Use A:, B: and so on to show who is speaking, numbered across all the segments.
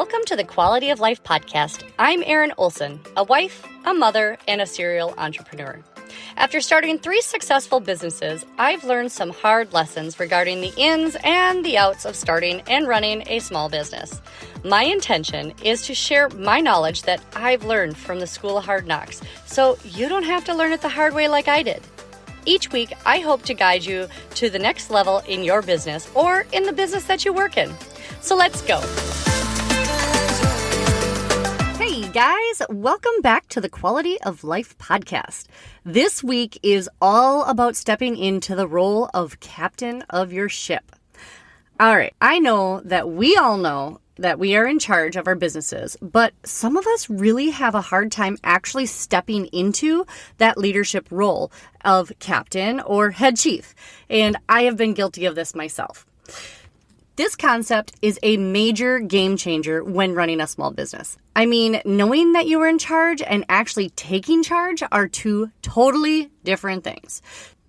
A: Welcome to the Quality of Life podcast. I'm Erin Olson, a wife, a mother, and a serial entrepreneur. After starting 3 successful businesses, I've learned some hard lessons regarding the ins and the outs of starting and running a small business. My intention is to share my knowledge that I've learned from the School of Hard Knocks, so you don't have to learn it the hard way like I did. Each week, I hope to guide you to the next level in your business or in the business that you work in. So let's go. Hey guys, welcome back to the Quality of Life podcast. This week is all about stepping into the role of captain of your ship. All right, I know that we all know that we are in charge of our businesses, but some of us really have a hard time actually stepping into that leadership role of captain or head chief, and I have been guilty of this myself. This concept is a major game changer when running a small business. I mean, knowing that you are in charge and actually taking charge are 2 totally different things.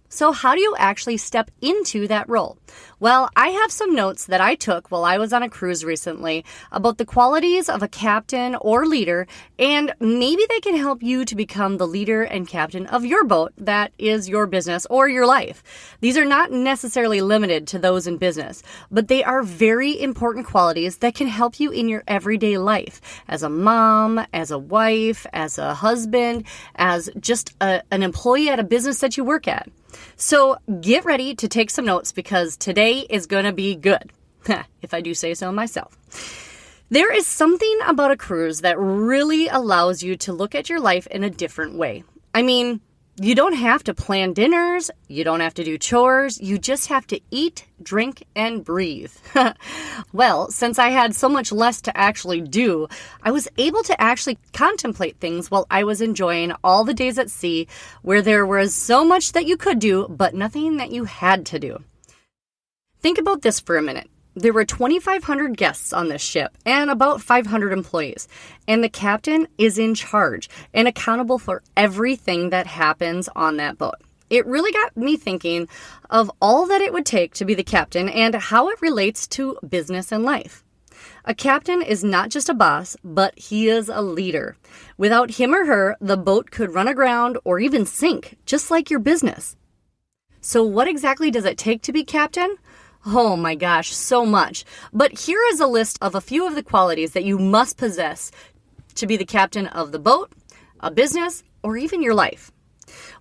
A: So how do you actually step into that role? Well, I have some notes that I took while I was on a cruise recently about the qualities of a captain or leader, and maybe they can help you to become the leader and captain of your boat that is your business or your life. These are not necessarily limited to those in business, but they are very important qualities that can help you in your everyday life as a mom, as a wife, as a husband, as just an employee at a business that you work at. So get ready to take some notes because today is going to be good, if I do say so myself. There is something about a cruise that really allows you to look at your life in a different way. I mean, you don't have to plan dinners, you don't have to do chores, you just have to eat, drink, and breathe. Well, since I had so much less to actually do, I was able to actually contemplate things while I was enjoying all the days at sea where there was so much that you could do, but nothing that you had to do. Think about this for a minute. There were 2,500 guests on this ship and about 500 employees, and the captain is in charge and accountable for everything that happens on that boat. It really got me thinking of all that it would take to be the captain and how it relates to business and life. A captain is not just a boss, but he is a leader. Without him or her, the boat could run aground or even sink, just like your business. So what exactly does it take to be captain? Oh my gosh, so much. But here is a list of a few of the qualities that you must possess to be the captain of the boat, a business, or even your life.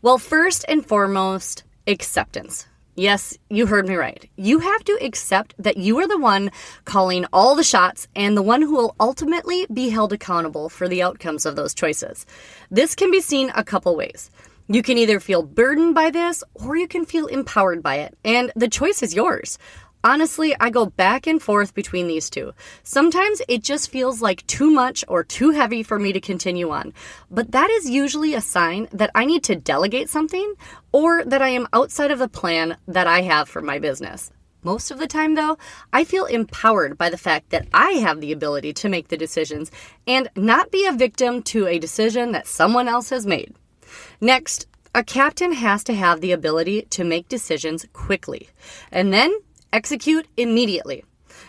A: Well, first and foremost, acceptance. Yes, you heard me right. You have to accept that you are the one calling all the shots and the one who will ultimately be held accountable for the outcomes of those choices. This can be seen a couple ways. You can either feel burdened by this or you can feel empowered by it, and the choice is yours. Honestly, I go back and forth between these 2. Sometimes it just feels like too much or too heavy for me to continue on, but that is usually a sign that I need to delegate something or that I am outside of the plan that I have for my business. Most of the time, though, I feel empowered by the fact that I have the ability to make the decisions and not be a victim to a decision that someone else has made. Next, a captain has to have the ability to make decisions quickly and then execute immediately.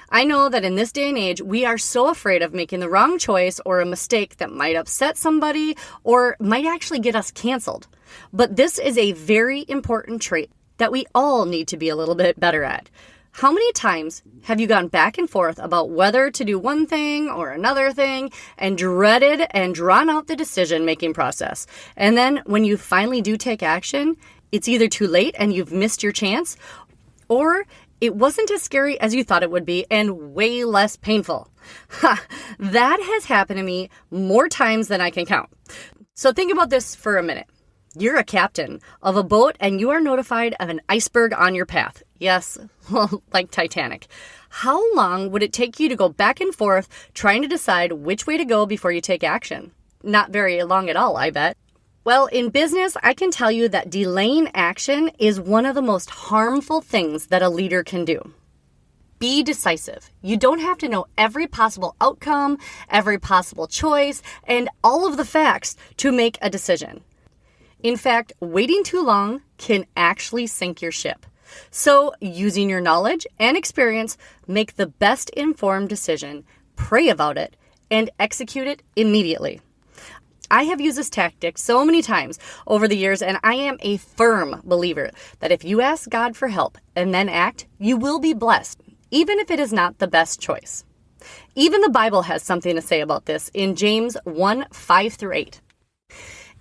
A: I know that in this day and age, we are so afraid of making the wrong choice or a mistake that might upset somebody or might actually get us canceled. But this is a very important trait that we all need to be a little bit better at. How many times have you gone back and forth about whether to do one thing or another thing and dreaded and drawn out the decision-making process? And then when you finally do take action, it's either too late and you've missed your chance, or it wasn't as scary as you thought it would be and way less painful. That has happened to me more times than I can count. So think about this for a minute. You're a captain of a boat and you are notified of an iceberg on your path. Yes, well, like Titanic. How long would it take you to go back and forth trying to decide which way to go before you take action? Not very long at all, I bet. Well, in business, I can tell you that delaying action is one of the most harmful things that a leader can do. Be decisive. You don't have to know every possible outcome, every possible choice, and all of the facts to make a decision. In fact, waiting too long can actually sink your ship. So, using your knowledge and experience, make the best informed decision. pray about it, and execute it immediately. I have used this tactic so many times over the years, and I am a firm believer that if you ask God for help and then act, you will be blessed, even if it is not the best choice. Even the Bible has something to say about this in James 1:5-8.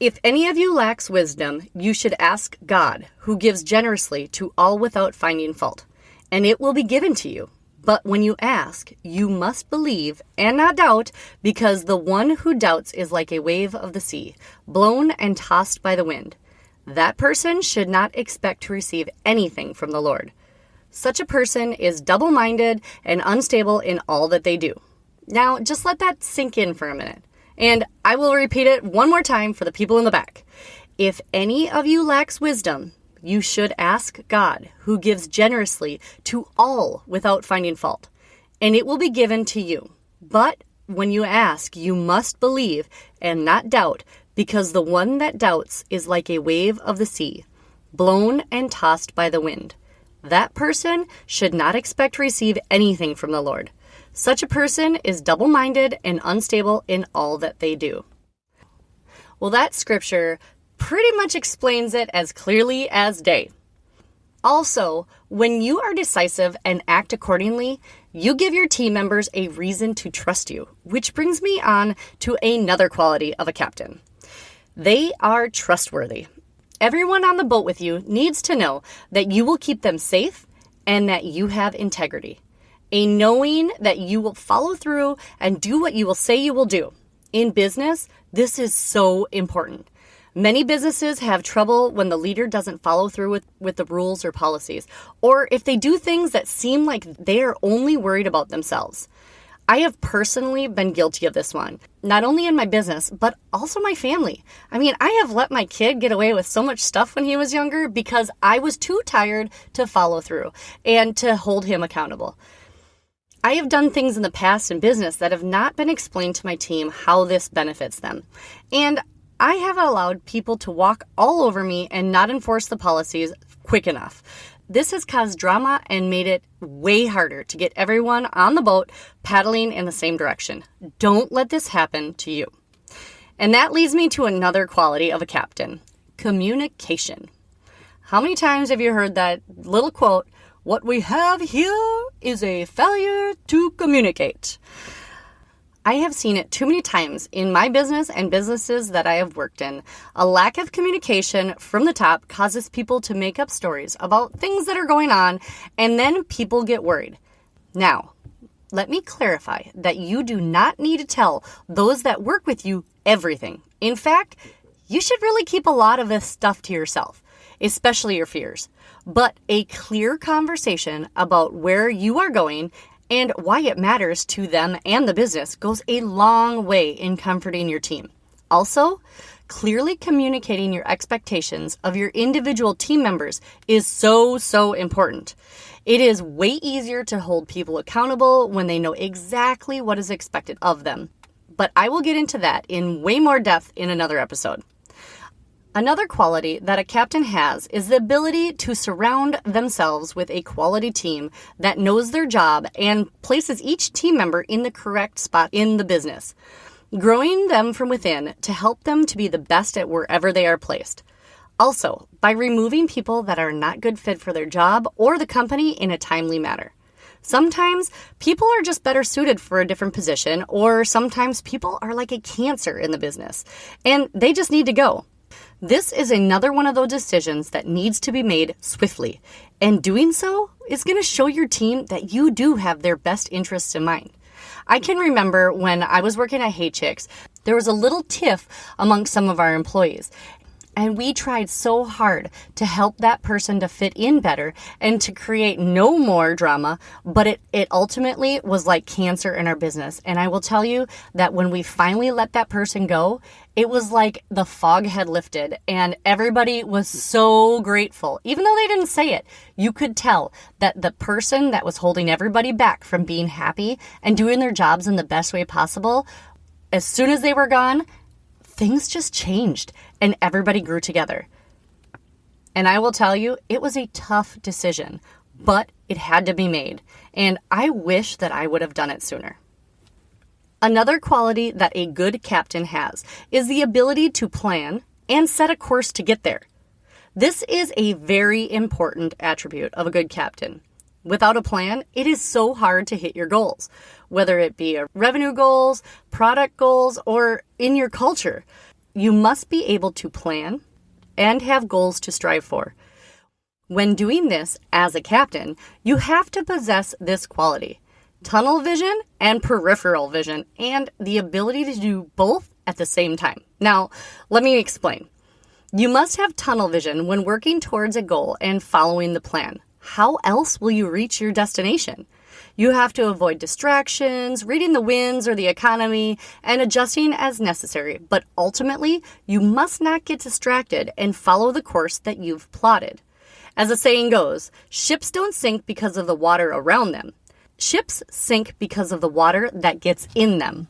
A: If any of you lacks wisdom, you should ask God, who gives generously to all without finding fault, and it will be given to you. But when you ask, you must believe and not doubt, because the one who doubts is like a wave of the sea, blown and tossed by the wind. That person should not expect to receive anything from the Lord. Such a person is double-minded and unstable in all that they do. Now, just let that sink in for a minute. And I will repeat it one more time for the people in the back. If any of you lacks wisdom, you should ask God, who gives generously to all without finding fault, and it will be given to you. But when you ask, you must believe and not doubt, because the one that doubts is like a wave of the sea, blown and tossed by the wind. That person should not expect to receive anything from the Lord. Such a person is double-minded and unstable in all that they do. Well, that scripture pretty much explains it as clearly as day. Also, when you are decisive and act accordingly, you give your team members a reason to trust you, which brings me on to another quality of a captain. They are trustworthy. Everyone on the boat with you needs to know that you will keep them safe and that you have integrity. A knowing that you will follow through and do what you will say you will do. In business, this is so important. Many businesses have trouble when the leader doesn't follow through with the rules or policies, or if they do things that seem like they are only worried about themselves. I have personally been guilty of this one, not only in my business, but also my family. I mean, I have let my kid get away with so much stuff when he was younger because I was too tired to follow through and to hold him accountable. I have done things in the past in business that have not been explained to my team how this benefits them. And I have allowed people to walk all over me and not enforce the policies quick enough. This has caused drama and made it way harder to get everyone on the boat paddling in the same direction. Don't let this happen to you. And that leads me to another quality of a captain: communication. How many times have you heard that little quote, "What we have here is a failure to communicate"? I have seen it too many times in my business and businesses that I have worked in. A lack of communication from the top causes people to make up stories about things that are going on, and then people get worried. Now, let me clarify that you do not need to tell those that work with you everything. In fact, you should really keep a lot of this stuff to yourself, especially your fears. But a clear conversation about where you are going and why it matters to them and the business goes a long way in comforting your team. Also, clearly communicating your expectations of your individual team members is so important. It is way easier to hold people accountable when they know exactly what is expected of them. But I will get into that in way more depth in another episode. Another quality that a captain has is the ability to surround themselves with a quality team that knows their job and places each team member in the correct spot in the business, growing them from within to help them to be the best at wherever they are placed. Also, by removing people that are not good fit for their job or the company in a timely manner. Sometimes people are just better suited for a different position, or sometimes people are like a cancer in the business and they just need to go. This is another one of those decisions that needs to be made swiftly, and doing so is going to show your team that you do have their best interests in mind. I can remember when I was working at Hey Chicks, there was a little tiff among some of our employees. And we tried so hard to help that person to fit in better and to create no more drama, but it ultimately was like cancer in our business. And I will tell you that when we finally let that person go, it was like the fog had lifted and everybody was so grateful. Even though they didn't say it, you could tell that the person that was holding everybody back from being happy and doing their jobs in the best way possible, as soon as they were gone, things just changed and everybody grew together. And I will tell you, it was a tough decision, but it had to be made. And I wish that I would have done it sooner. Another quality that a good captain has is the ability to plan and set a course to get there. This is a very important attribute of a good captain. Without a plan, it is so hard to hit your goals, whether it be revenue goals, product goals, or in your culture. You must be able to plan and have goals to strive for. When doing this as a captain, you have to possess this quality: tunnel vision and peripheral vision, and the ability to do both at the same time. Now, let me explain. You must have tunnel vision when working towards a goal and following the plan. How else will you reach your destination? You have to avoid distractions, reading the winds or the economy, and adjusting as necessary. But ultimately, you must not get distracted and follow the course that you've plotted. As the saying goes, ships don't sink because of the water around them. Ships sink because of the water that gets in them.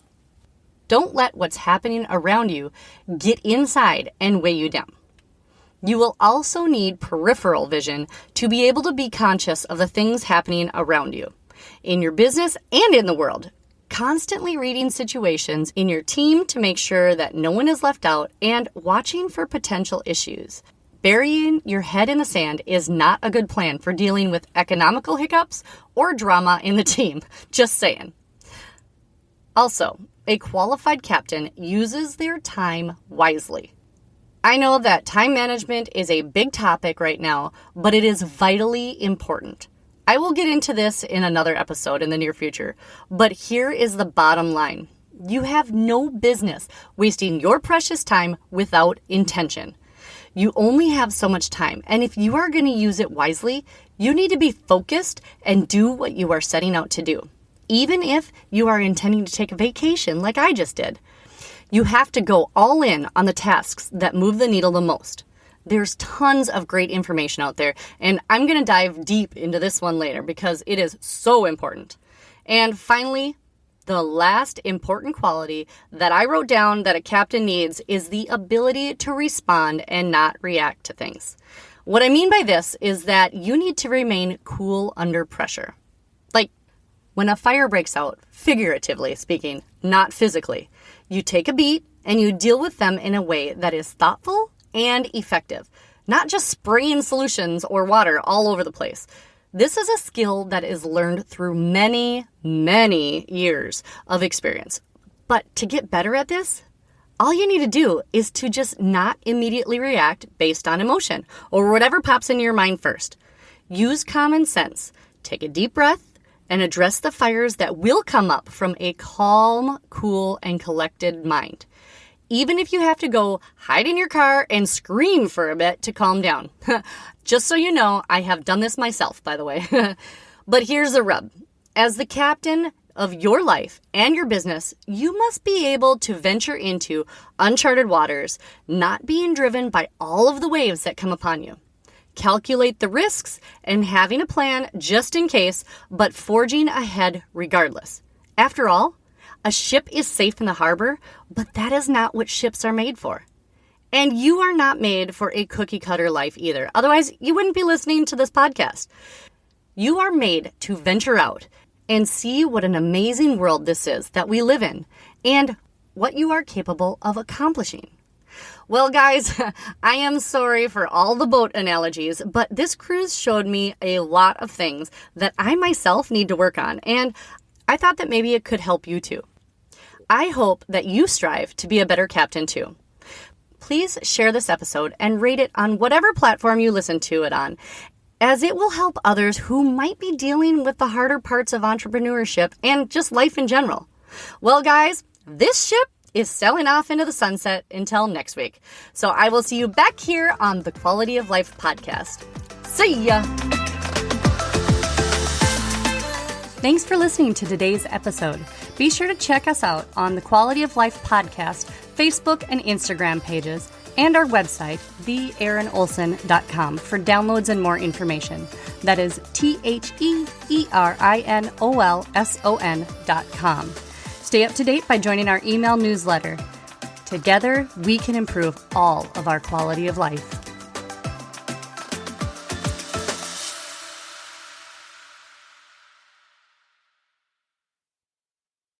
A: Don't let what's happening around you get inside and weigh you down. You will also need peripheral vision to be able to be conscious of the things happening around you, in your business and in the world. Constantly reading situations in your team to make sure that no one is left out, and watching for potential issues. Burying your head in the sand is not a good plan for dealing with economical hiccups or drama in the team. Just saying. Also, a qualified captain uses their time wisely. I know that time management is a big topic right now, but it is vitally important. I will get into this in another episode in the near future, but here is the bottom line. You have no business wasting your precious time without intention. You only have so much time, and if you are going to use it wisely, you need to be focused and do what you are setting out to do. Even if you are intending to take a vacation like I just did, you have to go all in on the tasks that move the needle the most. There's tons of great information out there, and I'm going to dive deep into this one later because it is so important. And finally, the last important quality that I wrote down that a captain needs is the ability to respond and not react to things. What I mean by this is that you need to remain cool under pressure. Like when a fire breaks out, figuratively speaking, not physically, you take a beat and you deal with them in a way that is thoughtful and effective, not just spraying solutions or water all over the place. This is a skill that is learned through many, many years of experience. But to get better at this, all you need to do is to just not immediately react based on emotion or whatever pops into your mind first. Use common sense, take a deep breath, and address the fires that will come up from a calm, cool, and collected mind. Even if you have to go hide in your car and scream for a bit to calm down. Just so you know, I have done this myself, by the way. But here's the rub. As the captain of your life and your business, you must be able to venture into uncharted waters, not being driven by all of the waves that come upon you. Calculate the risks and having a plan just in case, but forging ahead regardless. After all, a ship is safe in the harbor, but that is not what ships are made for. And you are not made for a cookie-cutter life either. Otherwise, you wouldn't be listening to this podcast. You are made to venture out and see what an amazing world this is that we live in and what you are capable of accomplishing. Well, guys, I am sorry for all the boat analogies, but this cruise showed me a lot of things that I myself need to work on, and I thought that maybe it could help you too. I hope that you strive to be a better captain too. Please share this episode and rate it on whatever platform you listen to it on, as it will help others who might be dealing with the harder parts of entrepreneurship and just life in general. Well, guys, this ship is sailing off into the sunset until next week. So I will see you back here on the Quality of Life podcast. See ya! Thanks for listening to today's episode. Be sure to check us out on the Quality of Life podcast, Facebook and Instagram pages, and our website, theerinolson.com, for downloads and more information. That is THEERINOLSON.com. Stay up to date by joining our email newsletter. Together, we can improve all of our quality of life.